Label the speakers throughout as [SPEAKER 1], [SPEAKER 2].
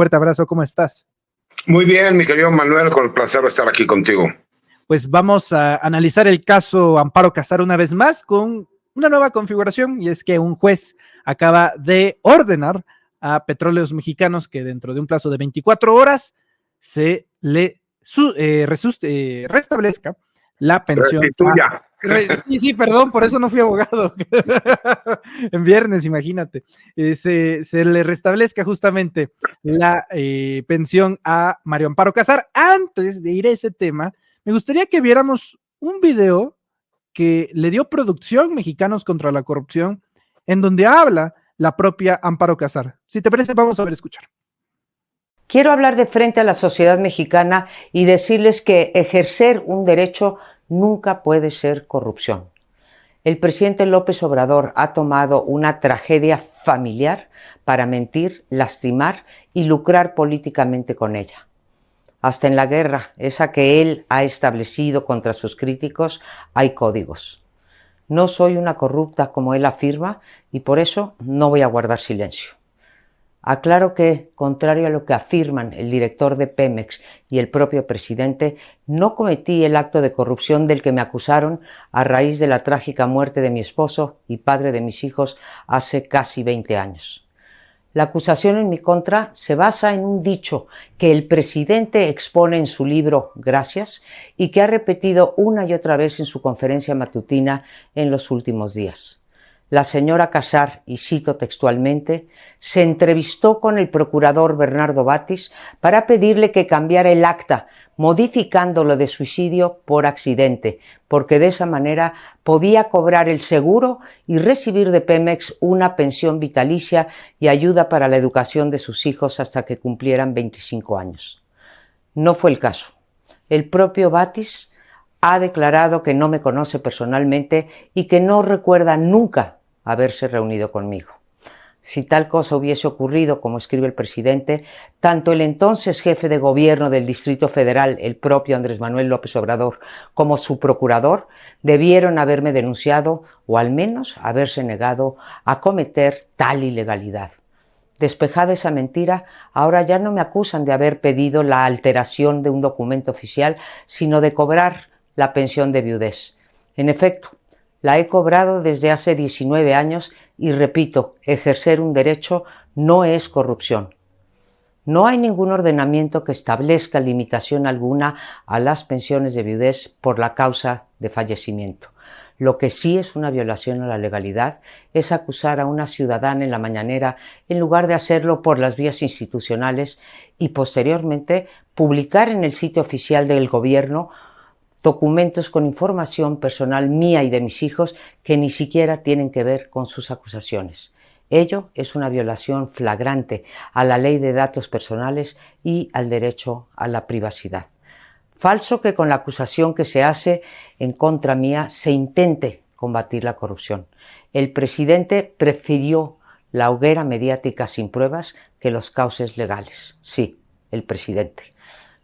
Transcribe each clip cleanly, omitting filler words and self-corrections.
[SPEAKER 1] Fuerte abrazo, ¿cómo estás?
[SPEAKER 2] Muy bien, mi querido Manuel, con el placer de estar aquí contigo.
[SPEAKER 1] Pues vamos a analizar el caso Amparo Casar una vez más con una nueva configuración, y es que un juez acaba de ordenar a Petróleos Mexicanos que dentro de un plazo de 24 horas se le restablezca la pensión.
[SPEAKER 2] Restituya.
[SPEAKER 1] Sí, perdón, por eso no fui abogado. En viernes, imagínate. Se le restablezca justamente la pensión a Mario Amparo Casar. Antes de ir a ese tema, me gustaría que viéramos un video que le dio producción Mexicanos contra la Corrupción, en donde habla la propia Amparo Casar. Si te parece, vamos a ver, escuchar.
[SPEAKER 3] Quiero hablar de frente a la sociedad mexicana y decirles que ejercer un derecho nunca puede ser corrupción. El presidente López Obrador ha tomado una tragedia familiar para mentir, lastimar y lucrar políticamente con ella. Hasta en la guerra, esa que él ha establecido contra sus críticos, hay códigos. No soy una corrupta como él afirma y por eso no voy a guardar silencio. Aclaro que, contrario a lo que afirman el director de Pemex y el propio presidente, no cometí el acto de corrupción del que me acusaron a raíz de la trágica muerte de mi esposo y padre de mis hijos hace casi 20 años. La acusación en mi contra se basa en un dicho que el presidente expone en su libro Gracias y que ha repetido una y otra vez en su conferencia matutina en los últimos días. La señora Casar, y cito textualmente, se entrevistó con el procurador Bernardo Batis para pedirle que cambiara el acta, modificándolo de suicidio por accidente, porque de esa manera podía cobrar el seguro y recibir de Pemex una pensión vitalicia y ayuda para la educación de sus hijos hasta que cumplieran 25 años. No fue el caso. El propio Batis ha declarado que no me conoce personalmente y que no recuerda nunca haberse reunido conmigo. Si tal cosa hubiese ocurrido, como escribe el presidente, tanto el entonces jefe de gobierno del Distrito Federal, el propio Andrés Manuel López Obrador, como su procurador, debieron haberme denunciado o al menos haberse negado a cometer tal ilegalidad. Despejada esa mentira, ahora ya no me acusan de haber pedido la alteración de un documento oficial, sino de cobrar la pensión de viudez. En efecto, la he cobrado desde hace 19 años y repito, ejercer un derecho no es corrupción. No hay ningún ordenamiento que establezca limitación alguna a las pensiones de viudez por la causa de fallecimiento. Lo que sí es una violación a la legalidad es acusar a una ciudadana en la mañanera en lugar de hacerlo por las vías institucionales y posteriormente publicar en el sitio oficial del gobierno documentos con información personal mía y de mis hijos que ni siquiera tienen que ver con sus acusaciones. Ello es una violación flagrante a la ley de datos personales y al derecho a la privacidad. Falso que con la acusación que se hace en contra mía se intente combatir la corrupción. El presidente prefirió la hoguera mediática sin pruebas que los cauces legales. Sí, el presidente.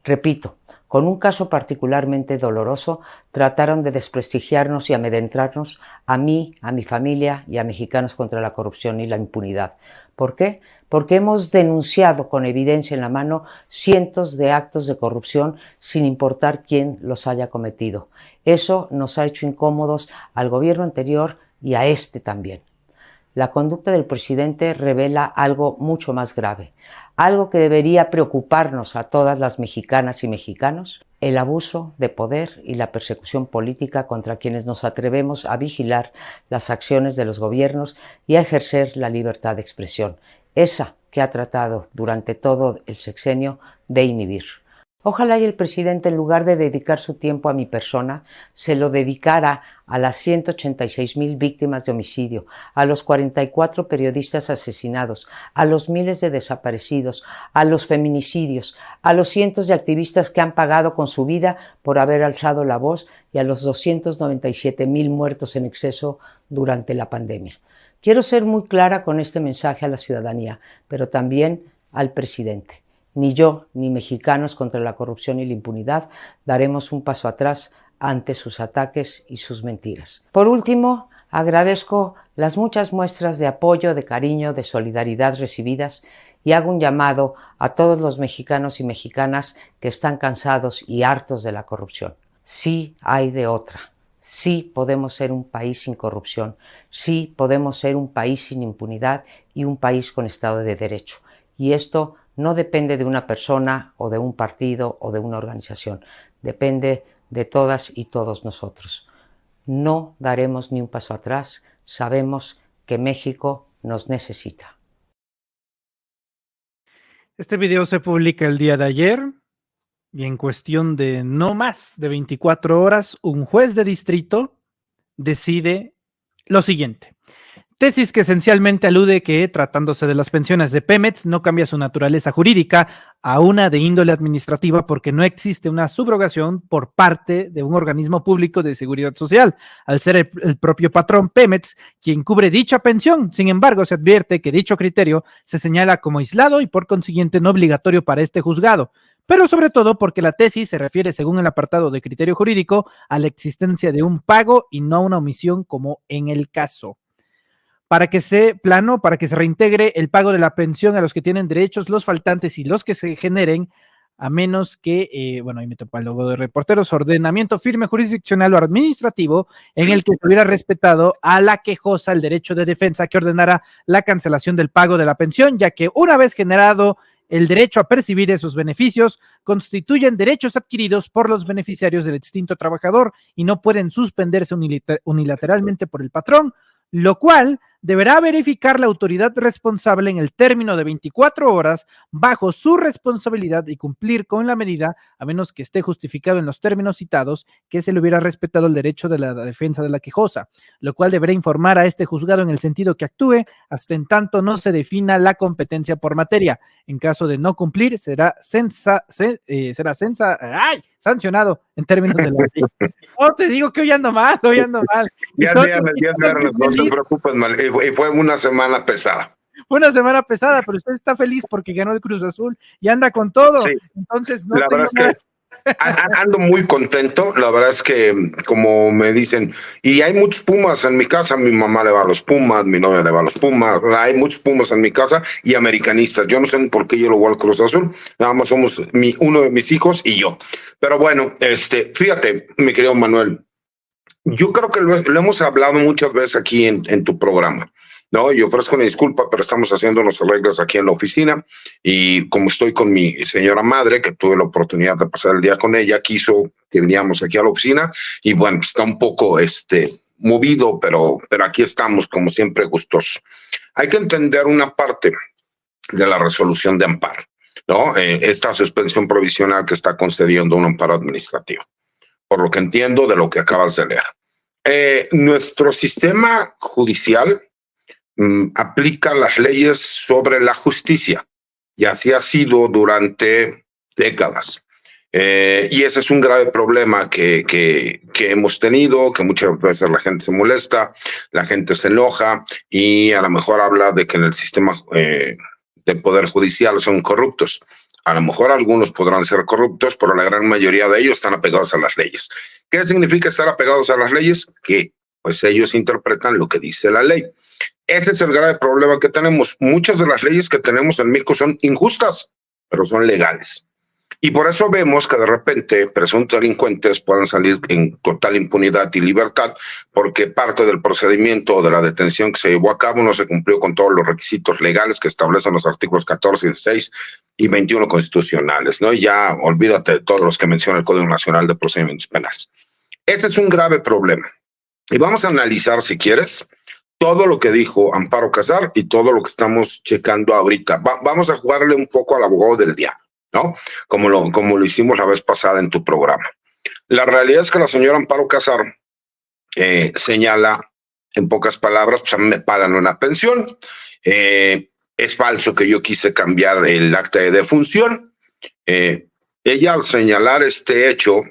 [SPEAKER 3] Repito, con un caso particularmente doloroso, trataron de desprestigiarnos y amedrentarnos a mí, a mi familia y a Mexicanos contra la Corrupción y la Impunidad. ¿Por qué? Porque hemos denunciado con evidencia en la mano cientos de actos de corrupción sin importar quién los haya cometido. Eso nos ha hecho incómodos al gobierno anterior y a este también. La conducta del presidente revela algo mucho más grave, algo que debería preocuparnos a todas las mexicanas y mexicanos, el abuso de poder y la persecución política contra quienes nos atrevemos a vigilar las acciones de los gobiernos y a ejercer la libertad de expresión, esa que ha tratado durante todo el sexenio de inhibir. Ojalá y el presidente, en lugar de dedicar su tiempo a mi persona, se lo dedicara a las 186,000 víctimas de homicidio, a los 44 periodistas asesinados, a los miles de desaparecidos, a los feminicidios, a los cientos de activistas que han pagado con su vida por haber alzado la voz y a los 297,000 muertos en exceso durante la pandemia. Quiero ser muy clara con este mensaje a la ciudadanía, pero también al presidente. Ni yo, ni Mexicanos contra la Corrupción y la Impunidad daremos un paso atrás ante sus ataques y sus mentiras. Por último, agradezco las muchas muestras de apoyo, de cariño, de solidaridad recibidas y hago un llamado a todos los mexicanos y mexicanas que están cansados y hartos de la corrupción. Sí hay de otra. Sí podemos ser un país sin corrupción. Sí podemos ser un país sin impunidad y un país con Estado de Derecho. Y esto no depende de una persona o de un partido o de una organización. Depende de todas y todos nosotros. No daremos ni un paso atrás. Sabemos que México nos necesita.
[SPEAKER 1] Este video se publica el día de ayer y en cuestión de no más de 24 horas, un juez de distrito decide lo siguiente. Tesis que esencialmente alude que, tratándose de las pensiones de Pemex, no cambia su naturaleza jurídica a una de índole administrativa porque no existe una subrogación por parte de un organismo público de seguridad social, al ser el propio patrón Pemex quien cubre dicha pensión. Sin embargo, se advierte que dicho criterio se señala como aislado y por consiguiente no obligatorio para este juzgado, pero sobre todo porque la tesis se refiere, según el apartado de criterio jurídico, a la existencia de un pago y no a una omisión como en el caso. Para que se reintegre el pago de la pensión a los que tienen derechos, los faltantes y los que se generen, a menos que, ahí me topa el logo de reporteros, ordenamiento firme jurisdiccional o administrativo en el que se hubiera respetado a la quejosa el derecho de defensa que ordenara la cancelación del pago de la pensión, ya que una vez generado el derecho a percibir esos beneficios, constituyen derechos adquiridos por los beneficiarios del extinto trabajador y no pueden suspenderse unilateralmente por el patrón, lo cual deberá verificar la autoridad responsable en el término de 24 horas bajo su responsabilidad y cumplir con la medida, a menos que esté justificado en los términos citados que se le hubiera respetado el derecho de la defensa de la quejosa, lo cual deberá informar a este juzgado en el sentido que actúe hasta en tanto no se defina la competencia por materia. En caso de no cumplir, será sancionado en términos de la ley. Oh, te digo que hoy ando mal.
[SPEAKER 2] Ya no se preocupen, mal. Y fue una semana pesada.
[SPEAKER 1] Una semana pesada, pero usted está feliz porque ganó el Cruz Azul y anda con todo.
[SPEAKER 2] Sí.
[SPEAKER 1] Entonces, no
[SPEAKER 2] la verdad es que ando muy contento. La verdad es que, como me dicen, y hay muchos Pumas en mi casa. Mi mamá le va a los Pumas, mi novia le va a los Pumas. Hay muchos Pumas en mi casa y americanistas. Yo no sé por qué yo lo voy al Cruz Azul. Nada más somos uno de mis hijos y yo. Pero bueno, fíjate, mi querido Manuel, yo creo que lo hemos hablado muchas veces aquí en tu programa, ¿no? Yo ofrezco una disculpa, pero estamos haciendo nuestras reglas aquí en la oficina y como estoy con mi señora madre, que tuve la oportunidad de pasar el día con ella, quiso que viniéramos aquí a la oficina y bueno, está un poco movido, pero aquí estamos como siempre gustosos. Hay que entender una parte de la resolución de amparo, ¿no? Esta suspensión provisional que está concediendo un amparo administrativo, por lo que entiendo de lo que acabas de leer. Nuestro sistema judicial aplica las leyes sobre la justicia y así ha sido durante décadas. Y ese es un grave problema que hemos tenido, que muchas veces la gente se molesta, la gente se enoja y a lo mejor habla de que en el sistema del Poder Judicial son corruptos. A lo mejor algunos podrán ser corruptos, pero la gran mayoría de ellos están apegados a las leyes. ¿Qué significa estar apegados a las leyes? Que pues ellos interpretan lo que dice la ley. Ese es el grave problema que tenemos. Muchas de las leyes que tenemos en México son injustas, pero son legales. Y por eso vemos que de repente presuntos delincuentes puedan salir en total impunidad y libertad, porque parte del procedimiento de la detención que se llevó a cabo no se cumplió con todos los requisitos legales que establecen los artículos 14, 16 y 21 constitucionales, ¿no? Y ya olvídate de todos los que menciona el Código Nacional de Procedimientos Penales. Ese es un grave problema. Y vamos a analizar, si quieres, todo lo que dijo Amparo Casar y todo lo que estamos checando ahorita. Vamos a jugarle un poco al abogado del diablo, ¿no? Como lo hicimos la vez pasada en tu programa. La realidad es que la señora Amparo Casar señala, en pocas palabras, pues a mí me pagan una pensión. Es falso que yo quise cambiar el acta de defunción. Ella, al señalar este hecho,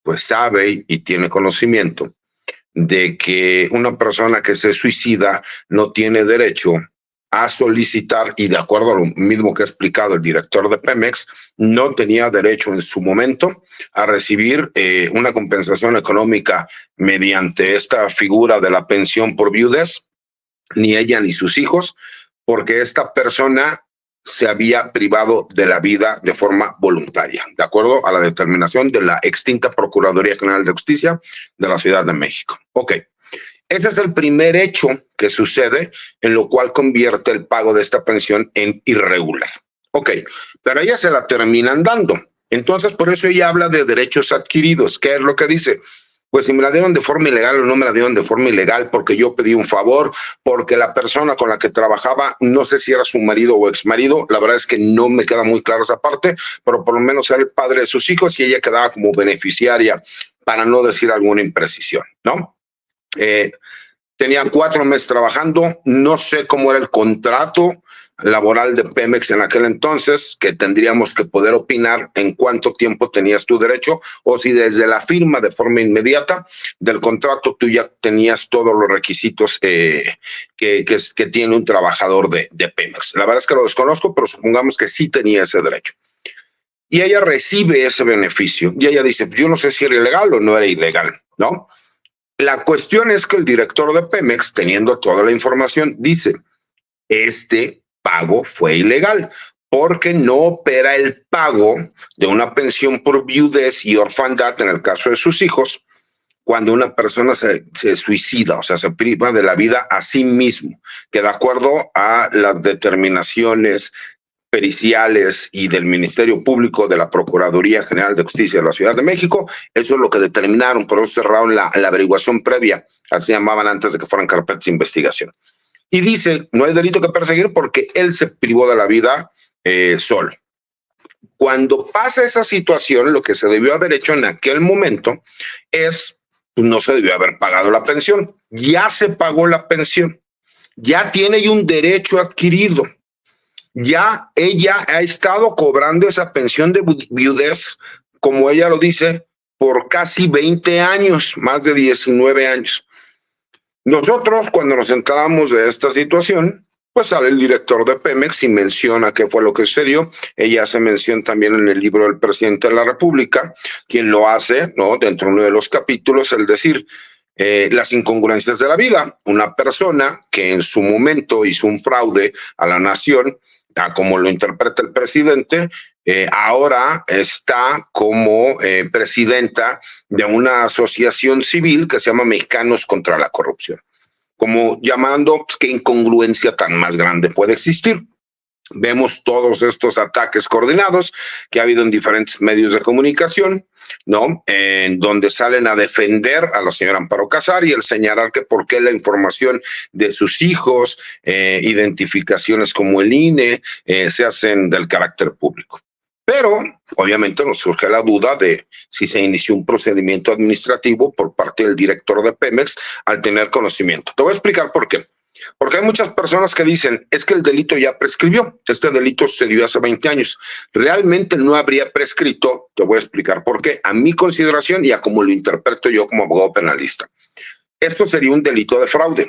[SPEAKER 2] pues sabe y tiene conocimiento de que una persona que se suicida no tiene derecho a solicitar, y de acuerdo a lo mismo que ha explicado el director de Pemex, no tenía derecho en su momento a recibir una compensación económica mediante esta figura de la pensión por viudez, ni ella ni sus hijos, porque esta persona se había privado de la vida de forma voluntaria, de acuerdo a la determinación de la extinta Procuraduría General de Justicia de la Ciudad de México. Ok, ese es el primer hecho que sucede, en lo cual convierte el pago de esta pensión en irregular. Ok, pero ella se la terminan dando. Entonces, por eso ella habla de derechos adquiridos. ¿Qué es lo que dice? Pues si me la dieron de forma ilegal o no me la dieron de forma ilegal porque yo pedí un favor, porque la persona con la que trabajaba, no sé si era su marido o exmarido, la verdad es que no me queda muy clara esa parte, pero por lo menos era el padre de sus hijos y ella quedaba como beneficiaria, para no decir alguna imprecisión, ¿no? Tenía 4 meses trabajando, no sé cómo era el contrato laboral de Pemex en aquel entonces, que tendríamos que poder opinar en cuánto tiempo tenías tu derecho, o si desde la firma de forma inmediata del contrato tú ya tenías todos los requisitos que tiene un trabajador de Pemex. La verdad es que lo desconozco, pero supongamos que sí tenía ese derecho. Y ella recibe ese beneficio, y ella dice, yo no sé si era ilegal o no era ilegal, ¿no? La cuestión es que el director de Pemex, teniendo toda la información, dice, este pago fue ilegal porque no opera el pago de una pensión por viudez y orfandad en el caso de sus hijos cuando una persona se suicida, o sea, se priva de la vida a sí mismo, que de acuerdo a las determinaciones periciales y del Ministerio Público de la Procuraduría General de Justicia de la Ciudad de México, eso es lo que determinaron, por eso cerraron la averiguación previa, así llamaban antes de que fueran carpetas de investigación. Y dice, no hay delito que perseguir porque él se privó de la vida solo. Cuando pasa esa situación, lo que se debió haber hecho en aquel momento es, no se debió haber pagado la pensión. Ya se pagó la pensión. Ya tiene un derecho adquirido. Ya ella ha estado cobrando esa pensión de viudez, como ella lo dice, por casi 20 años, más de 19 años. Nosotros, cuando nos enteramos de esta situación, pues sale el director de Pemex y menciona qué fue lo que sucedió. Ella hace mención también en el libro del presidente de la República, quien lo hace, ¿no? Dentro de uno de los capítulos, el decir las incongruencias de la vida. Una persona que en su momento hizo un fraude a la nación, como lo interpreta el presidente, ahora está como presidenta de una asociación civil que se llama Mexicanos contra la Corrupción. Como llamando, pues, qué incongruencia tan más grande puede existir. Vemos todos estos ataques coordinados que ha habido en diferentes medios de comunicación, ¿no? En donde salen a defender a la señora Amparo Casar y el señalar que por qué la información de sus hijos, identificaciones como el INE, se hacen del carácter público. Pero obviamente nos surge la duda de si se inició un procedimiento administrativo por parte del director de Pemex al tener conocimiento. Te voy a explicar por qué. Porque hay muchas personas que dicen, es que el delito ya prescribió, este delito sucedió hace 20 años. Realmente no habría prescrito, te voy a explicar por qué, a mi consideración y a cómo lo interpreto yo como abogado penalista. Esto sería un delito de fraude.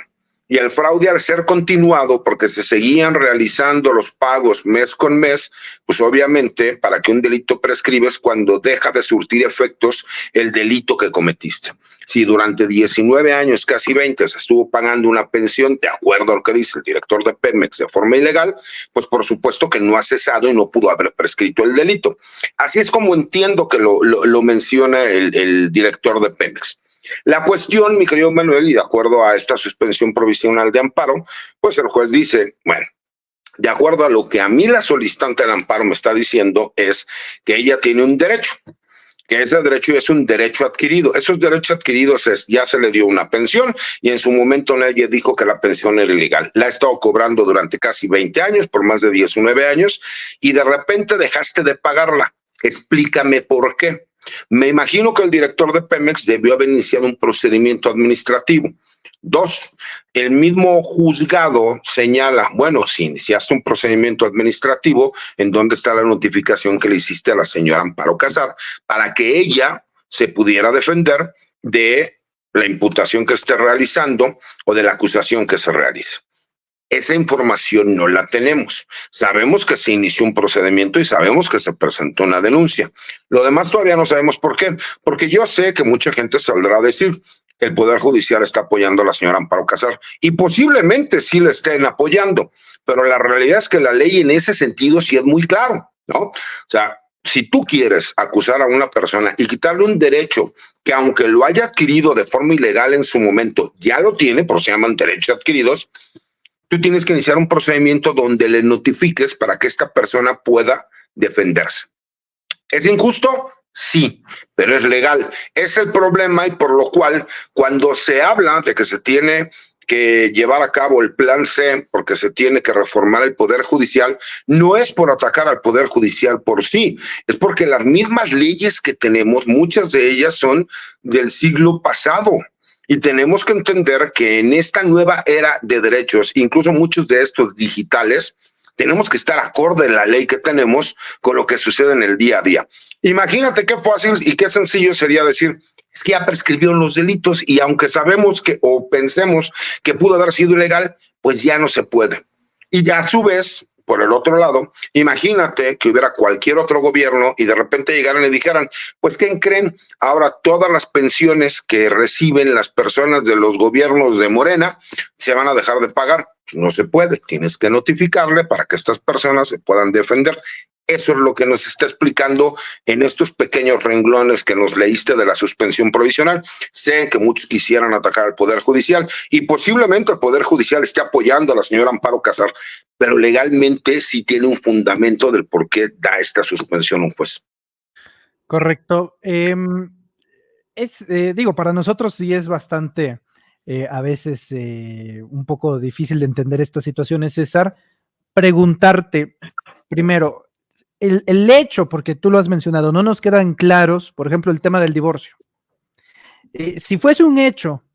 [SPEAKER 2] Y el fraude, al ser continuado, porque se seguían realizando los pagos mes con mes, pues obviamente para que un delito prescribe es cuando deja de surtir efectos el delito que cometiste. Si durante 19 años, casi 20, se estuvo pagando una pensión, de acuerdo a lo que dice el director de Pemex, de forma ilegal, pues por supuesto que no ha cesado y no pudo haber prescrito el delito. Así es como entiendo que lo menciona el director de Pemex. La cuestión, mi querido Manuel, y de acuerdo a esta suspensión provisional de amparo, pues el juez dice, bueno, de acuerdo a lo que a mí la solicitante del amparo me está diciendo, es que ella tiene un derecho, que ese derecho es un derecho adquirido. Esos derechos adquiridos ya se le dio una pensión y en su momento nadie dijo que la pensión era ilegal. La ha estado cobrando durante casi 20 años, por más de 19 años, y de repente dejaste de pagarla. Explícame por qué. Me imagino que el director de Pemex debió haber iniciado un procedimiento administrativo. 2, el mismo juzgado señala, bueno, si iniciaste un procedimiento administrativo, ¿en dónde está la notificación que le hiciste a la señora Amparo Casar para que ella se pudiera defender de la imputación que esté realizando o de la acusación que se realice? Esa información no la tenemos. Sabemos que se inició un procedimiento y sabemos que se presentó una denuncia. Lo demás todavía no sabemos por qué. Porque yo sé que mucha gente saldrá a decir, el Poder Judicial está apoyando a la señora Amparo Casar y posiblemente sí le estén apoyando, pero la realidad es que la ley en ese sentido sí es muy claro, ¿no? O sea, si tú quieres acusar a una persona y quitarle un derecho que aunque lo haya adquirido de forma ilegal en su momento, ya lo tiene, por eso se llaman derechos adquiridos, tú tienes que iniciar un procedimiento donde le notifiques para que esta persona pueda defenderse. ¿Es injusto? Sí, pero es legal. Es el problema y por lo cual cuando se habla de que se tiene que llevar a cabo el plan C porque se tiene que reformar el Poder Judicial, no es por atacar al Poder Judicial por sí, es porque las mismas leyes que tenemos, muchas de ellas son del siglo pasado. Y tenemos que entender que en esta nueva era de derechos, incluso muchos de estos digitales, tenemos que estar acorde en la ley que tenemos con lo que sucede en el día a día. Imagínate qué fácil y qué sencillo sería decir, es que ya prescribió los delitos y aunque sabemos que o pensemos que pudo haber sido ilegal, pues ya no se puede. Y ya a su vez, por el otro lado, imagínate que hubiera cualquier otro gobierno y de repente llegaran y dijeran, pues ¿qué creen? Ahora todas las pensiones que reciben las personas de los gobiernos de Morena se van a dejar de pagar. No se puede, tienes que notificarle para que estas personas se puedan defender. Eso es lo que nos está explicando en estos pequeños renglones que nos leíste de la suspensión provisional. Sé que muchos quisieran atacar al Poder Judicial y posiblemente el Poder Judicial esté apoyando a la señora Amparo Casar, pero legalmente sí tiene un fundamento del por qué da esta suspensión un juez.
[SPEAKER 1] Correcto. Digo, para nosotros sí es bastante, a veces un poco difícil de entender estas situaciones, César. Preguntarte, primero, el hecho, porque tú lo has mencionado, no nos quedan claros, por ejemplo, el tema del divorcio. Si fuese un hecho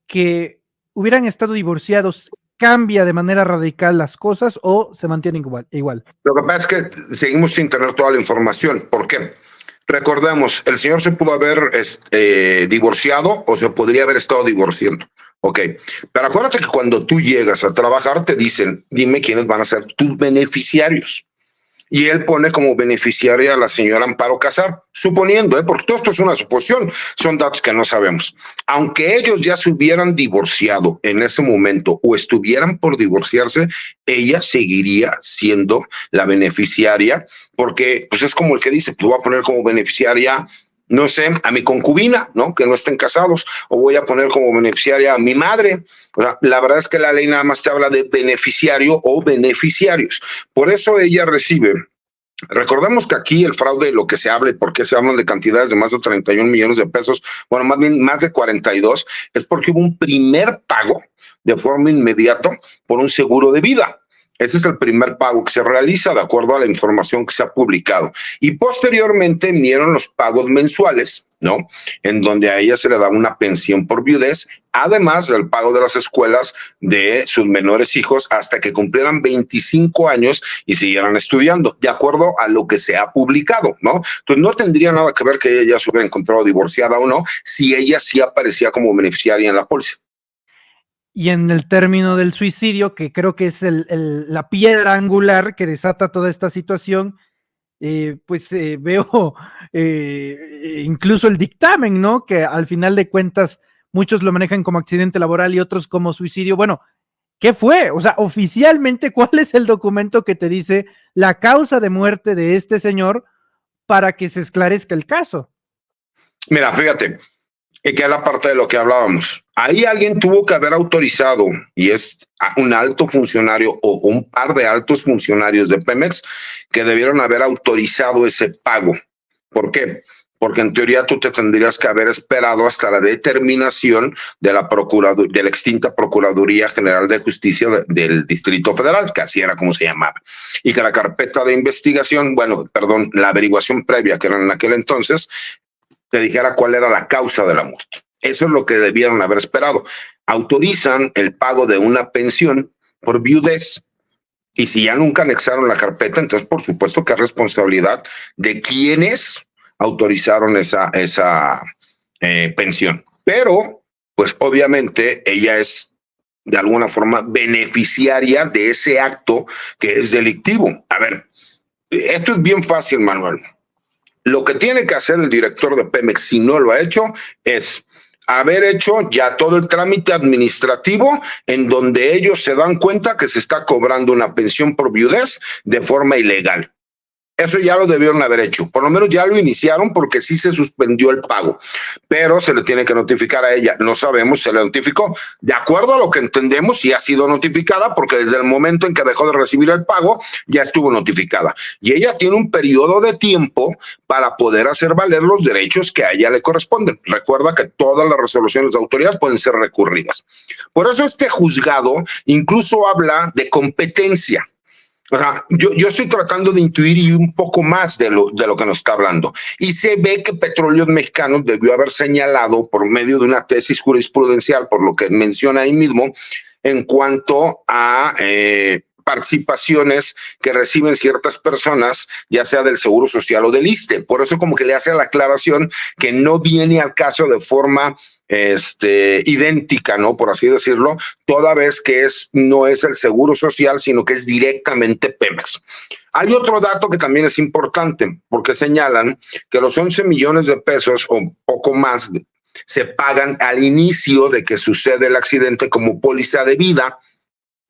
[SPEAKER 1] que hubieran estado divorciados, ¿cambia de manera radical las cosas o se mantienen igual?
[SPEAKER 2] Lo que pasa es que seguimos sin tener toda la información. ¿Por qué? Recordemos, el señor se pudo haber divorciado o se podría haber estado divorciando. Ok, pero acuérdate que cuando tú llegas a trabajar te dicen, dime quiénes van a ser tus beneficiarios. Y él pone como beneficiaria a la señora Amparo Casar, suponiendo, porque todo esto es una suposición, son datos que no sabemos. Aunque ellos ya se hubieran divorciado en ese momento o estuvieran por divorciarse, ella seguiría siendo la beneficiaria, porque pues es como el que dice, pues voy a poner como beneficiaria, no sé, a mi concubina, ¿no? Que no estén casados, o voy a poner como beneficiaria a mi madre. O sea, la verdad es que la ley nada más te habla de beneficiario o beneficiarios. Por eso ella recibe. Recordemos que aquí el fraude, lo que se habla y por qué se hablan de cantidades de más de 31 millones de pesos, bueno, más bien más de 42, es porque hubo un primer pago de forma inmediata por un seguro de vida. Ese es el primer pago que se realiza de acuerdo a la información que se ha publicado. Y posteriormente vinieron los pagos mensuales, ¿no? En donde a ella se le da una pensión por viudez, además del pago de las escuelas de sus menores hijos hasta que cumplieran 25 años y siguieran estudiando, de acuerdo a lo que se ha publicado, ¿no? Entonces no tendría nada que ver que ella se hubiera encontrado divorciada o no, si ella sí aparecía como beneficiaria en la póliza.
[SPEAKER 1] Y en el término del suicidio, que creo que es la piedra angular que desata toda esta situación, veo incluso el dictamen, ¿no? Que al final de cuentas muchos lo manejan como accidente laboral y otros como suicidio. Bueno, ¿qué fue? O sea, oficialmente, ¿cuál es el documento que te dice la causa de muerte de este señor para que se esclarezca el caso?
[SPEAKER 2] Mira, fíjate, que es la parte de lo que hablábamos. Ahí alguien tuvo que haber autorizado, y es un alto funcionario o un par de altos funcionarios de Pemex que debieron haber autorizado ese pago. ¿Por qué? Porque en teoría tú te tendrías que haber esperado hasta la determinación de la de la extinta Procuraduría General de Justicia del Distrito Federal, que así era como se llamaba, y que la carpeta de investigación, la averiguación previa que era en aquel entonces, te dijera cuál era la causa de la muerte. Eso es lo que debieron haber esperado. Autorizan el pago de una pensión por viudez y si ya nunca anexaron la carpeta, entonces por supuesto que es responsabilidad de quienes autorizaron esa pensión. Pero, pues obviamente ella es de alguna forma beneficiaria de ese acto que es delictivo. A ver, esto es bien fácil, Manuel. Lo que tiene que hacer el director de Pemex, si no lo ha hecho, es haber hecho ya todo el trámite administrativo en donde ellos se dan cuenta que se está cobrando una pensión por viudez de forma ilegal. Eso ya lo debieron haber hecho, por lo menos ya lo iniciaron porque sí se suspendió el pago, pero se le tiene que notificar a ella, no sabemos si se le notificó, de acuerdo a lo que entendemos sí ha sido notificada porque desde el momento en que dejó de recibir el pago ya estuvo notificada y ella tiene un periodo de tiempo para poder hacer valer los derechos que a ella le corresponden. Recuerda que todas las resoluciones de autoridad pueden ser recurridas. Por eso este juzgado incluso habla de competencia. O sea, yo estoy tratando de intuir un poco más de lo que nos está hablando. Y se ve que Petróleos Mexicanos debió haber señalado por medio de una tesis jurisprudencial, por lo que menciona ahí mismo, en cuanto a participaciones que reciben ciertas personas, ya sea del Seguro Social o del ISSSTE. Por eso como que le hace la aclaración que no viene al caso de forma idéntica, ¿no? Por así decirlo, toda vez que no es el Seguro Social, sino que es directamente Pemex. Hay otro dato que también es importante, porque señalan que los 11 millones de pesos o poco más se pagan al inicio de que sucede el accidente como póliza de vida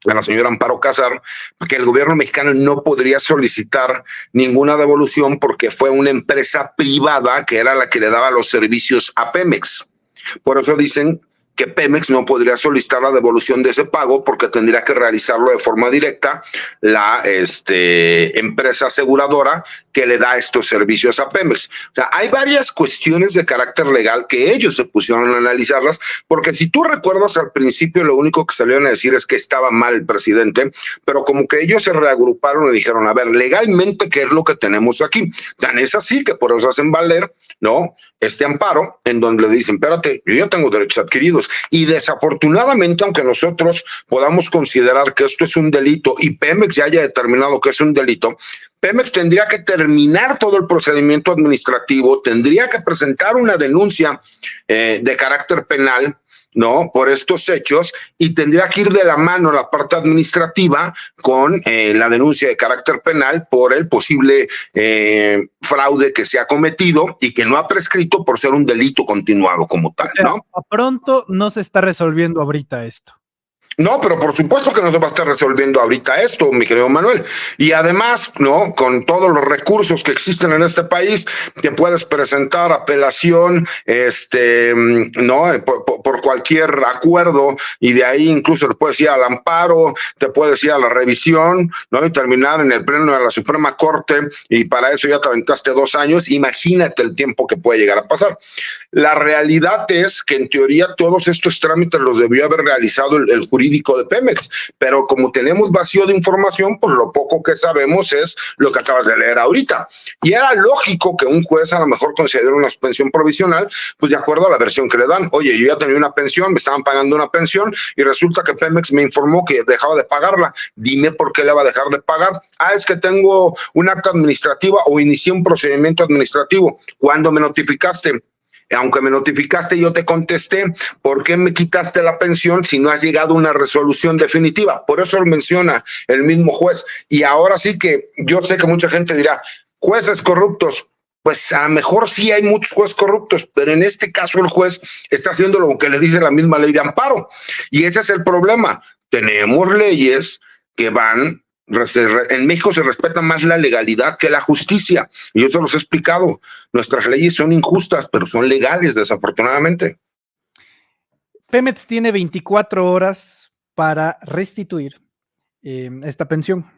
[SPEAKER 2] a la señora Amparo Casar, que el gobierno mexicano no podría solicitar ninguna devolución porque fue una empresa privada que era la que le daba los servicios a Pemex. Por eso dicen que Pemex no podría solicitar la devolución de ese pago porque tendría que realizarlo de forma directa la empresa aseguradora que le da estos servicios a Pemex. O sea, hay varias cuestiones de carácter legal que ellos se pusieron a analizarlas, porque si tú recuerdas al principio lo único que salieron a decir es que estaba mal el presidente, pero como que ellos se reagruparon y dijeron, a ver, legalmente, ¿qué es lo que tenemos aquí? Tan es así que por eso hacen valer, ¿no?, este amparo, en donde le dicen, espérate, yo ya tengo derechos adquiridos. Y desafortunadamente, aunque nosotros podamos considerar que esto es un delito y Pemex ya haya determinado que es un delito, Pemex tendría que terminar todo el procedimiento administrativo, tendría que presentar una denuncia de carácter penal, ¿no?, por estos hechos, y tendría que ir de la mano la parte administrativa con la denuncia de carácter penal por el posible fraude que se ha cometido y que no ha prescrito por ser un delito continuado como tal, ¿no?
[SPEAKER 1] A pronto no se está resolviendo ahorita esto.
[SPEAKER 2] No, pero por supuesto que no se va a estar resolviendo ahorita esto, mi querido Manuel. Y además, ¿no?, con todos los recursos que existen en este país, que puedes presentar apelación, ¿no?, por cualquier acuerdo, y de ahí incluso le puedes ir al amparo, te puedes ir a la revisión, ¿no?, y terminar en el pleno de la Suprema Corte, y para eso ya te aventaste 2 años. Imagínate el tiempo que puede llegar a pasar. La realidad es que en teoría todos estos trámites los debió haber realizado el jurídico de Pemex, pero como tenemos vacío de información, pues lo poco que sabemos es lo que acabas de leer ahorita. Y era lógico que un juez a lo mejor considere una suspensión provisional, pues de acuerdo a la versión que le dan. Oye, yo ya tenía una pensión, me estaban pagando una pensión y resulta que Pemex me informó que dejaba de pagarla. Dime por qué le va a dejar de pagar. Ah, es que tengo un acta administrativa o inicié un procedimiento administrativo. ¿Cuándo me notificaste? Aunque me notificaste, yo te contesté, ¿por qué me quitaste la pensión si no has llegado a una resolución definitiva? Por eso lo menciona el mismo juez. Y ahora sí que yo sé que mucha gente dirá, jueces corruptos. Pues a lo mejor sí hay muchos jueces corruptos, pero en este caso el juez está haciendo lo que le dice la misma ley de amparo. Y ese es el problema. Tenemos leyes que van... En México se respeta más la legalidad que la justicia. Y yo se los he explicado. Nuestras leyes son injustas, pero son legales, desafortunadamente.
[SPEAKER 1] Pemex tiene 24 horas para restituir esta pensión.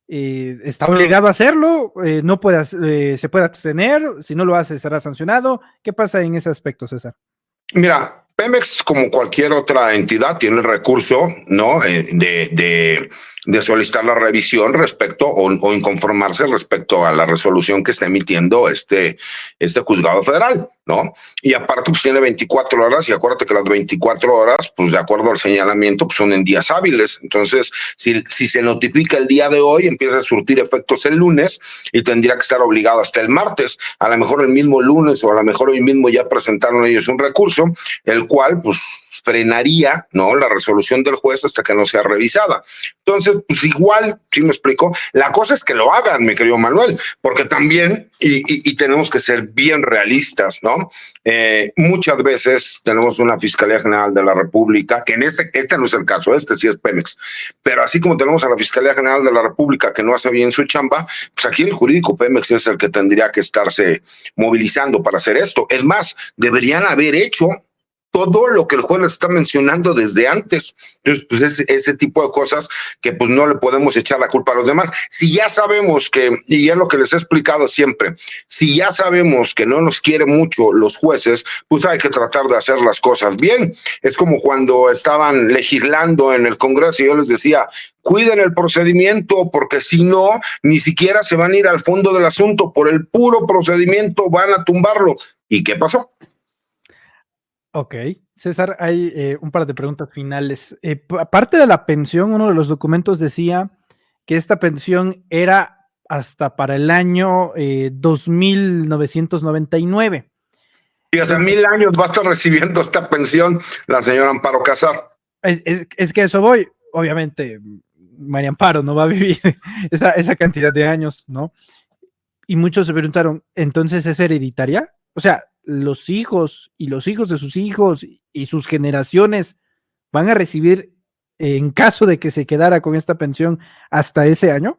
[SPEAKER 1] Está obligado a hacerlo, no puede, se puede abstener, si no lo hace será sancionado. ¿Qué pasa en ese aspecto, César?
[SPEAKER 2] Mira, Pemex, como cualquier otra entidad, tiene el recurso, ¿no?, de solicitar la revisión respecto o inconformarse respecto a la resolución que está emitiendo este juzgado federal, ¿no? Y aparte, pues tiene 24 horas, y acuérdate que las 24 horas, pues de acuerdo al señalamiento, pues son en días hábiles. Entonces, si se notifica el día de hoy, empieza a surtir efectos el lunes y tendría que estar obligado hasta el martes. A lo mejor el mismo lunes o a lo mejor hoy mismo ya presentaron ellos un recurso, el el cual pues frenaría, ¿no?, la resolución del juez hasta que no sea revisada. Entonces, pues igual, ¿sí me explico? La cosa es que lo hagan, mi querido Manuel, porque también, y tenemos que ser bien realistas, ¿no? Muchas veces tenemos una Fiscalía General de la República, que en este no es el caso, este sí es Pemex, pero así como tenemos a la Fiscalía General de la República que no hace bien su chamba, pues aquí el jurídico Pemex es el que tendría que estarse movilizando para hacer esto. Es más, deberían haber hecho todo lo que el juez les está mencionando desde antes. Entonces, pues ese tipo de cosas que pues no le podemos echar la culpa a los demás. Si ya sabemos que, y es lo que les he explicado siempre, si ya sabemos que no nos quieren mucho los jueces, pues hay que tratar de hacer las cosas bien. Es como cuando estaban legislando en el Congreso y yo les decía, cuiden el procedimiento, porque si no, ni siquiera se van a ir al fondo del asunto. Por el puro procedimiento van a tumbarlo. ¿Y qué pasó?
[SPEAKER 1] Ok, César, hay un par de preguntas finales. Aparte de la pensión, uno de los documentos decía que esta pensión era hasta para el año 2999.
[SPEAKER 2] Y hace 1000 años va a estar recibiendo esta pensión la señora Amparo Casar.
[SPEAKER 1] Es que eso voy. Obviamente, María Amparo no va a vivir esa cantidad de años, ¿no? Y muchos se preguntaron, ¿entonces es hereditaria? O sea, los hijos y los hijos de sus hijos y sus generaciones van a recibir, en caso de que se quedara con esta pensión, hasta ese año.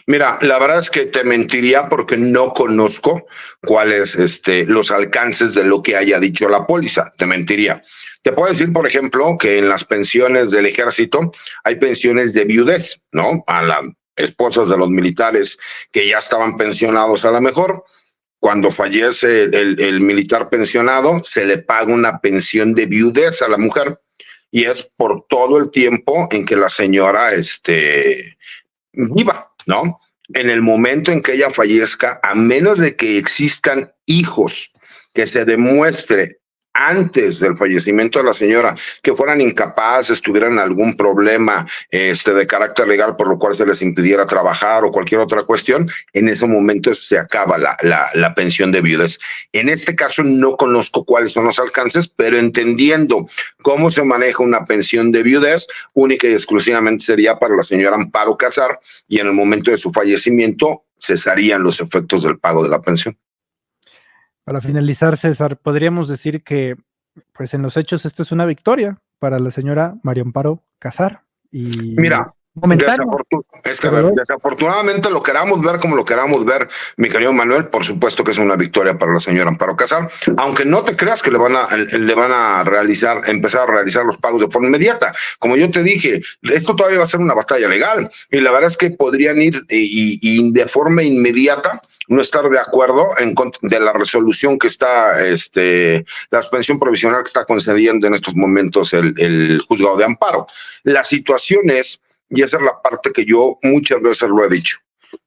[SPEAKER 2] Mira, la verdad es que te mentiría porque no conozco cuáles los alcances de lo que haya dicho la póliza. Te mentiría. Te puedo decir, por ejemplo, que en las pensiones del ejército hay pensiones de viudez, ¿no? A las esposas de los militares que ya estaban pensionados a lo mejor. Cuando fallece el militar pensionado, se le paga una pensión de viudez a la mujer y es por todo el tiempo en que la señora viva, ¿no? En el momento en que ella fallezca, a menos de que existan hijos que se demuestre antes del fallecimiento de la señora que fueran incapaces, tuvieran algún problema de carácter legal por lo cual se les impidiera trabajar o cualquier otra cuestión, en ese momento se acaba la pensión de viudez. En este caso no conozco cuáles son los alcances, pero entendiendo cómo se maneja una pensión de viudez, única y exclusivamente sería para la señora Amparo Casar, y en el momento de su fallecimiento cesarían los efectos del pago de la pensión.
[SPEAKER 1] Para finalizar, César, podríamos decir que, pues en los hechos, esto es una victoria para la señora María Amparo Casar. Y
[SPEAKER 2] mira, desafortunadamente lo queramos ver como lo queramos ver, mi querido Manuel, por supuesto que es una victoria para la señora Amparo Casar, aunque no te creas que le van a empezar a realizar los pagos de forma inmediata. Como yo te dije, esto todavía va a ser una batalla legal y la verdad es que podrían ir y de forma inmediata no estar de acuerdo en contra de la resolución que está, la suspensión provisional que está concediendo en estos momentos el juzgado de amparo. La situación es, y esa es la parte que yo muchas veces lo he dicho,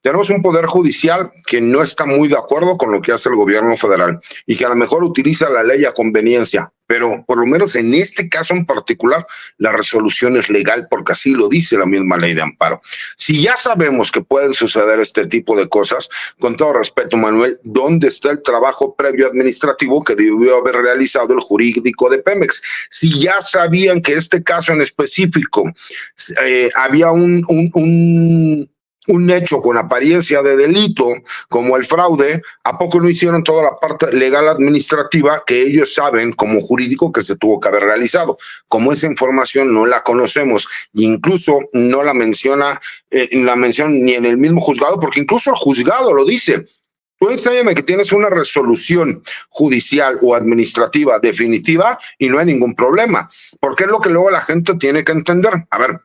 [SPEAKER 2] tenemos un poder judicial que no está muy de acuerdo con lo que hace el gobierno federal y que a lo mejor utiliza la ley a conveniencia, pero por lo menos en este caso en particular la resolución es legal porque así lo dice la misma ley de amparo. Si ya sabemos que pueden suceder este tipo de cosas, con todo respeto, Manuel, ¿dónde está el trabajo previo administrativo que debió haber realizado el jurídico de Pemex? Si ya sabían que este caso en específico había un hecho con apariencia de delito como el fraude, ¿a poco no hicieron toda la parte legal administrativa que ellos saben como jurídico que se tuvo que haber realizado? Como esa información no la conocemos e incluso no la menciona ni en el mismo juzgado, porque incluso el juzgado lo dice. Tú enséñame que tienes una resolución judicial o administrativa definitiva y no hay ningún problema, porque es lo que luego la gente tiene que entender. A ver,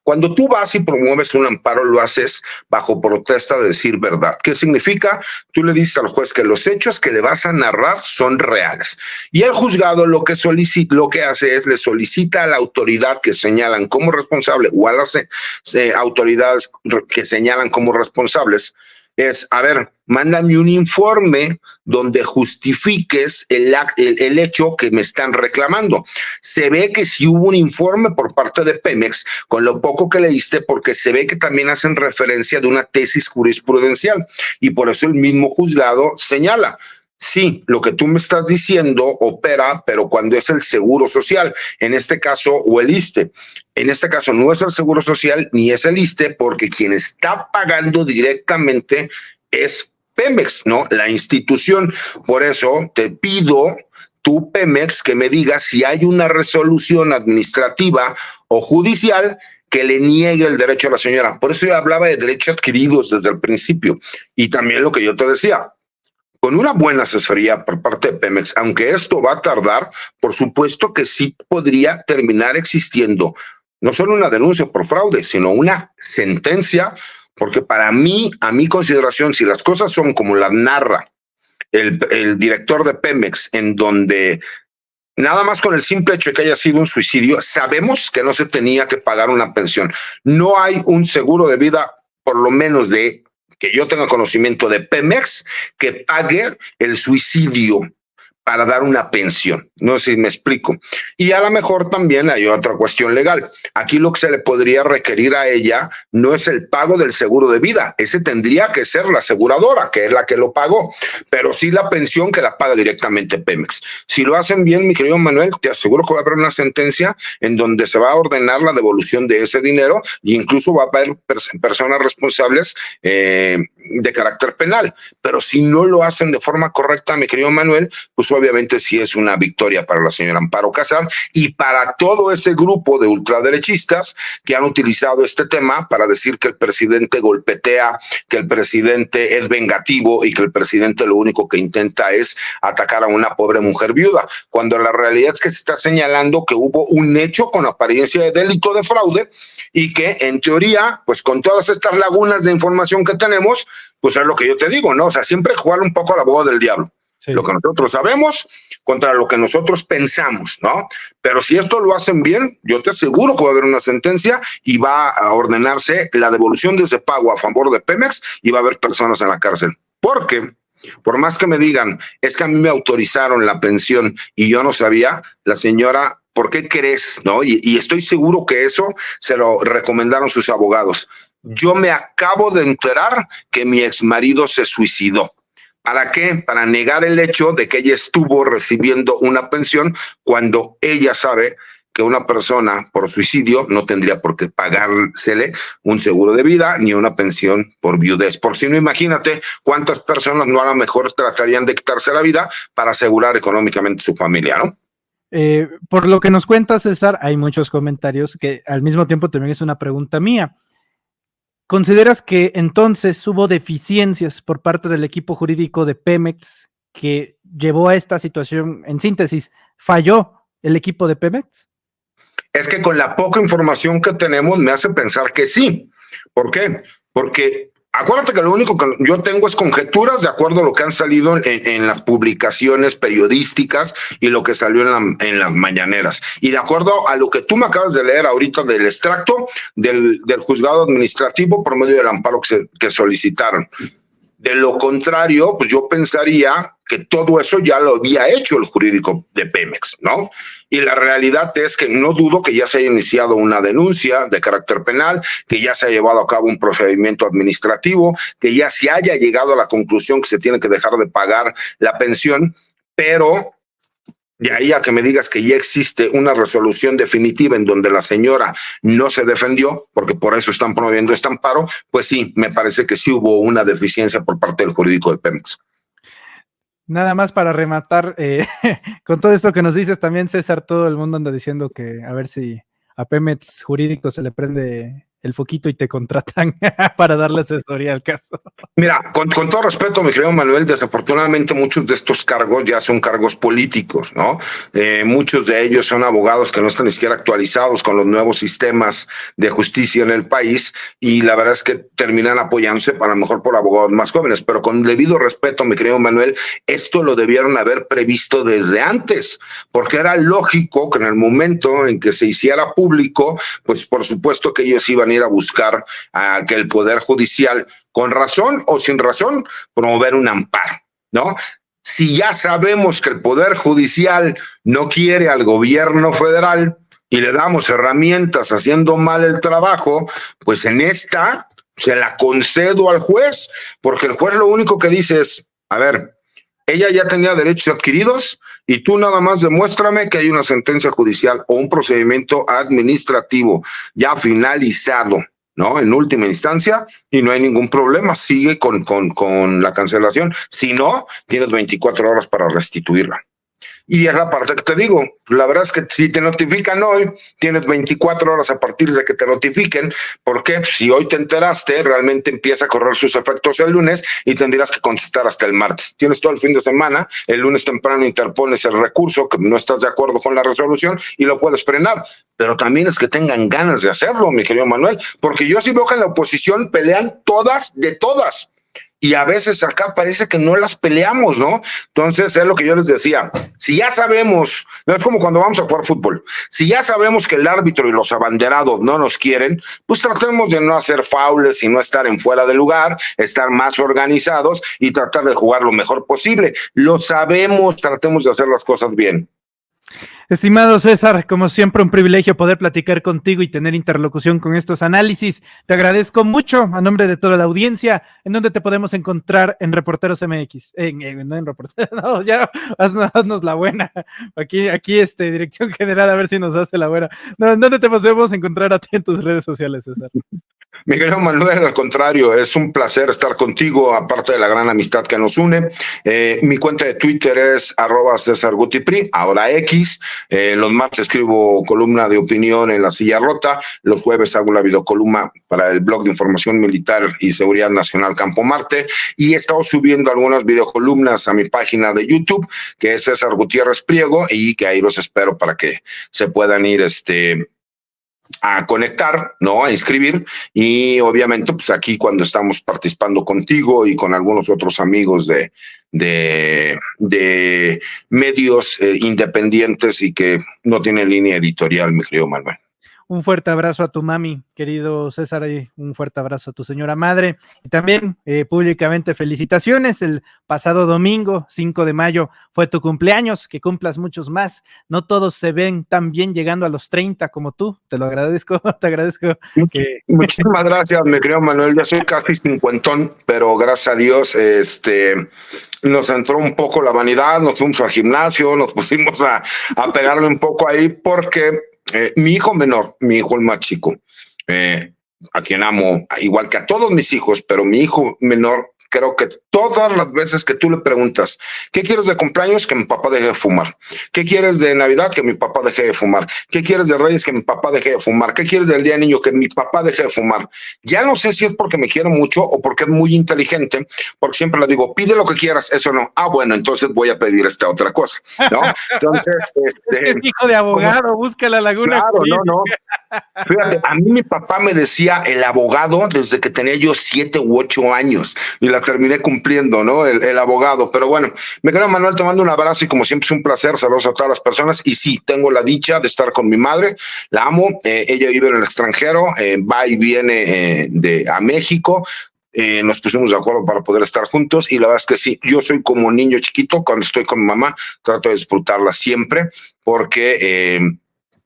[SPEAKER 2] cuando tú vas y promueves un amparo, lo haces bajo protesta de decir verdad. ¿Qué significa? Tú le dices al juez que los hechos que le vas a narrar son reales. Y el juzgado lo que hace es le solicita a la autoridad que señalan como responsable o a las autoridades que señalan como responsables, es, a ver, mándame un informe donde justifiques el hecho que me están reclamando. Se ve que sí hubo un informe por parte de Pemex, con lo poco que leíste, porque se ve que también hacen referencia de una tesis jurisprudencial, y por eso el mismo juzgado señala, Sí, lo que tú me estás diciendo opera, pero cuando es el Seguro Social, en este caso, o el ISSSTE. En este caso no es el Seguro Social ni es el ISSSTE, porque quien está pagando directamente es Pemex, ¿no? La institución. Por eso te pido, tú, Pemex, que me digas si hay una resolución administrativa o judicial que le niegue el derecho a la señora. Por eso yo hablaba de derechos adquiridos desde el principio. Y también lo que yo te decía, con una buena asesoría por parte de Pemex, aunque esto va a tardar, por supuesto que sí podría terminar existiendo no solo una denuncia por fraude, sino una sentencia, porque para mí, a mi consideración, si las cosas son como las narra el director de Pemex, en donde nada más con el simple hecho de que haya sido un suicidio, sabemos que no se tenía que pagar una pensión. No hay un seguro de vida, por lo menos de que yo tenga conocimiento de Pemex, que pague el suicidio para dar una pensión. No sé si me explico. Y a lo mejor también hay otra cuestión legal. Aquí lo que se le podría requerir a ella no es el pago del seguro de vida. Ese tendría que ser la aseguradora, que es la que lo pagó, pero sí la pensión que la paga directamente Pemex. Si lo hacen bien, mi querido Manuel, te aseguro que va a haber una sentencia en donde se va a ordenar la devolución de ese dinero e incluso va a haber personas responsables de carácter penal. Pero si no lo hacen de forma correcta, mi querido Manuel, pues obviamente sí es una victoria para la señora Amparo Casar y para todo ese grupo de ultraderechistas que han utilizado este tema para decir que el presidente golpetea, que el presidente es vengativo y que el presidente lo único que intenta es atacar a una pobre mujer viuda, cuando la realidad es que se está señalando que hubo un hecho con apariencia de delito de fraude y que en teoría, pues con todas estas lagunas de información que tenemos, pues es lo que yo te digo, ¿no? O sea, siempre jugar un poco a la boda del diablo. Sí. Lo que nosotros sabemos contra lo que nosotros pensamos, ¿no? Pero si esto lo hacen bien, yo te aseguro que va a haber una sentencia y va a ordenarse la devolución de ese pago a favor de Pemex y va a haber personas en la cárcel. Porque, por más que me digan, es que a mí me autorizaron la pensión y yo no sabía, la señora, ¿por qué crees? ¿No? Y estoy seguro que eso se lo recomendaron sus abogados. Yo me acabo de enterar que mi exmarido se suicidó. ¿Para qué? Para negar el hecho de que ella estuvo recibiendo una pensión cuando ella sabe que una persona por suicidio no tendría por qué pagársele un seguro de vida ni una pensión por viudez. Por si no, imagínate cuántas personas no a lo mejor tratarían de quitarse la vida para asegurar económicamente su familia, ¿no?
[SPEAKER 1] Por lo que nos cuenta César, hay muchos comentarios que al mismo tiempo también es una pregunta mía. ¿Consideras que entonces hubo deficiencias por parte del equipo jurídico de Pemex que llevó a esta situación? En síntesis, ¿falló el equipo de Pemex?
[SPEAKER 2] Es que con la poca información que tenemos me hace pensar que sí. ¿Por qué? Porque acuérdate que lo único que yo tengo es conjeturas de acuerdo a lo que han salido en las publicaciones periodísticas y lo que salió en las mañaneras. Y de acuerdo a lo que tú me acabas de leer ahorita del extracto del juzgado administrativo por medio del amparo que solicitaron. De lo contrario, pues yo pensaría que todo eso ya lo había hecho el jurídico de Pemex, ¿no? Y la realidad es que no dudo que ya se haya iniciado una denuncia de carácter penal, que ya se ha llevado a cabo un procedimiento administrativo, que ya se haya llegado a la conclusión que se tiene que dejar de pagar la pensión, pero de ahí a que me digas que ya existe una resolución definitiva en donde la señora no se defendió, porque por eso están promoviendo este amparo, pues sí, me parece que sí hubo una deficiencia por parte del jurídico de Pemex.
[SPEAKER 1] Nada más para rematar, con todo esto que nos dices también, César, todo el mundo anda diciendo que a ver si a Pemex jurídico se le prende el foquito y te contratan para darle asesoría al caso.
[SPEAKER 2] Mira, con todo respeto, mi querido Manuel, desafortunadamente muchos de estos cargos ya son cargos políticos, ¿no? Muchos de ellos son abogados que no están ni siquiera actualizados con los nuevos sistemas de justicia en el país y la verdad es que terminan apoyándose a lo mejor por abogados más jóvenes, pero con debido respeto, mi querido Manuel, esto lo debieron haber previsto desde antes, porque era lógico que en el momento en que se hiciera público, pues por supuesto que ellos iban a ir a buscar a que el Poder Judicial, con razón o sin razón, promover un amparo, ¿no? Si ya sabemos que el Poder Judicial no quiere al gobierno federal y le damos herramientas haciendo mal el trabajo, pues en esta se la concedo al juez, porque el juez lo único que dice es, a ver, Ella ya tenía derechos adquiridos y tú nada más demuéstrame que hay una sentencia judicial o un procedimiento administrativo ya finalizado, ¿no? En última instancia, y no hay ningún problema, sigue con la cancelación. Si no, tienes 24 horas para restituirla. Y es la parte que te digo, la verdad es que si te notifican hoy, tienes 24 horas a partir de que te notifiquen, porque si hoy te enteraste, realmente empieza a correr sus efectos el lunes y tendrás que contestar hasta el martes. Tienes todo el fin de semana, el lunes temprano interpones el recurso, que no estás de acuerdo con la resolución y lo puedes frenar, pero también es que tengan ganas de hacerlo, mi querido Manuel, porque yo sí veo que en la oposición pelean todas de todas. Y a veces acá parece que no las peleamos, ¿no? Entonces, es lo que yo les decía. Si ya sabemos, no es como cuando vamos a jugar fútbol, si ya sabemos que el árbitro y los abanderados no nos quieren, pues tratemos de no hacer faules y no estar en fuera de lugar, estar más organizados y tratar de jugar lo mejor posible. Lo sabemos, tratemos de hacer las cosas bien.
[SPEAKER 1] Estimado César, como siempre un privilegio poder platicar contigo y tener interlocución con estos análisis. Te agradezco mucho a nombre de toda la audiencia. ¿En dónde te podemos encontrar en Reporteros MX? No en Reporteros, no, ya haznos la buena. Aquí Dirección General, a ver si nos hace la buena. No, ¿en dónde te podemos encontrar a ti en tus redes sociales, César?
[SPEAKER 2] Mi querido Manuel, al contrario, es un placer estar contigo, aparte de la gran amistad que nos une. Mi cuenta de Twitter es @CésarGutiPri, ahora X. Los martes escribo columna de opinión en La Silla Rota. Los jueves hago la videocolumna para el blog de información militar y seguridad nacional Campo Marte. Y he estado subiendo algunas videocolumnas a mi página de YouTube, que es César Gutiérrez Priego, y que ahí los espero para que se puedan ir a conectar, ¿no? A inscribir, y obviamente pues aquí cuando estamos participando contigo y con algunos otros amigos de medios independientes y que no tienen línea editorial, mi querido Manuel.
[SPEAKER 1] Un fuerte abrazo a tu mami, querido César, y un fuerte abrazo a tu señora madre. Y también públicamente felicitaciones. El pasado domingo, 5 de mayo, fue tu cumpleaños, que cumplas muchos más. No todos se ven tan bien llegando a los 30 como tú. Te lo agradezco, te agradezco.
[SPEAKER 2] Muchísimas gracias, mi querido Manuel. Ya soy casi cincuentón, pero gracias a Dios, nos entró un poco la vanidad, nos fuimos al gimnasio, nos pusimos a pegarle un poco ahí porque mi hijo menor, mi hijo el más chico, a quien amo igual que a todos mis hijos, pero mi hijo menor, creo que todas las veces que tú le preguntas, ¿qué quieres de cumpleaños? Que mi papá deje de fumar. ¿Qué quieres de Navidad? Que mi papá deje de fumar. ¿Qué quieres de Reyes? Que mi papá deje de fumar. ¿Qué quieres del Día del Niño? Que mi papá deje de fumar. Ya no sé si es porque me quiere mucho o porque es muy inteligente, porque siempre le digo, pide lo que quieras, eso no. Ah, bueno, entonces voy a pedir esta otra cosa, ¿no? Entonces,
[SPEAKER 1] es hijo de abogado, busca la laguna.
[SPEAKER 2] Claro, no. Fíjate, a mí mi papá me decía el abogado desde que tenía yo 7 u 8 años y la terminé cumpliendo, ¿no? El abogado. Pero bueno, me quedo, Manuel, te mando un abrazo y como siempre es un placer. Saludos a todas las personas. Y sí, tengo la dicha de estar con mi madre, la amo. Ella vive en el extranjero, va y viene a México. Nos pusimos de acuerdo para poder estar juntos y la verdad es que sí, yo soy como un niño chiquito cuando estoy con mi mamá, trato de disfrutarla siempre porque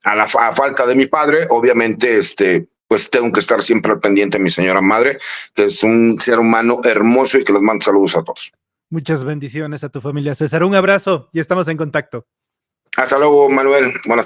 [SPEAKER 2] a falta de mi padre, obviamente, pues tengo que estar siempre al pendiente de mi señora madre, que es un ser humano hermoso y que les mando saludos a todos.
[SPEAKER 1] Muchas bendiciones a tu familia, César. Un abrazo y estamos en contacto.
[SPEAKER 2] Hasta luego, Manuel. Buenas tardes.